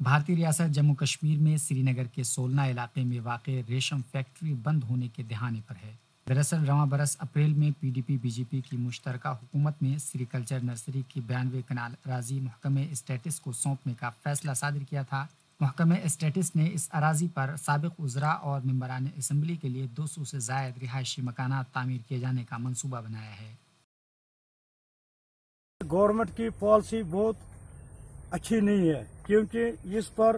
بھارتی ریاست جموں کشمیر میں سری نگر کے سولنا علاقے میں واقع ریشم فیکٹری بند ہونے کے دہانے پر ہے۔ دراصل رواں برس اپریل میں P D P B J پی کی مشترکہ حکومت نے سری کلچر نرسری کی 92 کنال اراضی محکمہ اسٹیٹس کو سونپنے کا فیصلہ صادر کیا تھا۔ محکمہ اسٹیٹس نے اس اراضی پر سابق وزراء اور ممبران اسمبلی کے لیے 200 سے زائد رہائشی مکانات تعمیر کیے جانے کا منصوبہ بنایا ہے۔ گورنمنٹ کی پالیسی بہت اچھی نہیں ہے، کیونکہ اس پر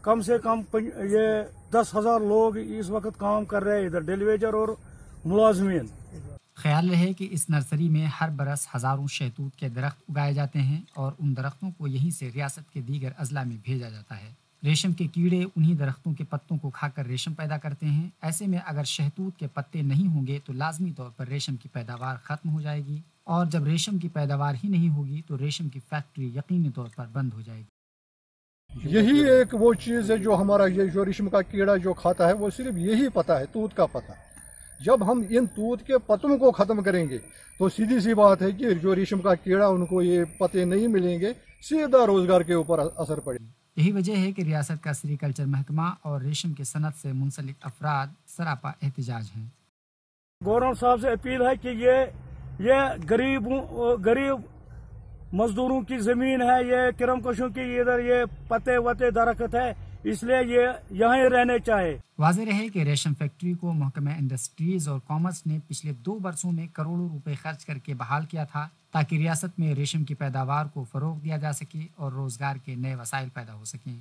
کم سے کم یہ 10,000 لوگ اس وقت کام کر رہے ہیں، ادھر ڈیلیویجر اور ملازمین۔ خیال رہے کہ اس نرسری میں ہر برس ہزاروں شہتوت کے درخت اگائے جاتے ہیں اور ان درختوں کو یہیں سے ریاست کے دیگر اضلاع میں بھیجا جاتا ہے۔ ریشم کے کیڑے انہی درختوں کے پتوں کو کھا کر ریشم پیدا کرتے ہیں۔ ایسے میں اگر شہتوت کے پتے نہیں ہوں گے تو لازمی طور پر ریشم کی پیداوار ختم ہو جائے گی، اور جب ریشم کی پیداوار ہی نہیں ہوگی تو ریشم کی فیکٹری یقینی طور پر بند ہو جائے گی۔ یہی ایک وہ چیز ہے جو ہمارا یہ جو ریشم کا کیڑا جو کھاتا ہے وہ صرف یہی پتا ہے، توت کا پتا۔ جب ہم ان توت کے پتوں کو ختم کریں گے تو سیدھی سی بات ہے کہ جو ریشم کا کیڑا ان کو یہ پتے نہیں ملیں گے، سیدھا روزگار کے اوپر اثر پڑے گا۔ یہی وجہ ہے کہ ریاست کا سری کلچر محکمہ اور ریشم کی صنعت سے منسلک افراد سراپا احتجاج ہیں۔ گورنر صاحب سے اپیل ہے کہ یہ غریب مزدوروں کی زمین ہے، یہ کرم کشوں کی ادھر یہ پتے وتے درخت ہے، اس لیے یہ یہیں رہنے چاہے۔ واضح رہے کہ ریشم فیکٹری کو محکمہ انڈسٹریز اور کامرس نے پچھلے 2 برسوں میں کروڑوں روپے خرچ کر کے بحال کیا تھا تاکہ ریاست میں ریشم کی پیداوار کو فروغ دیا جا سکے اور روزگار کے نئے وسائل پیدا ہو سکیں۔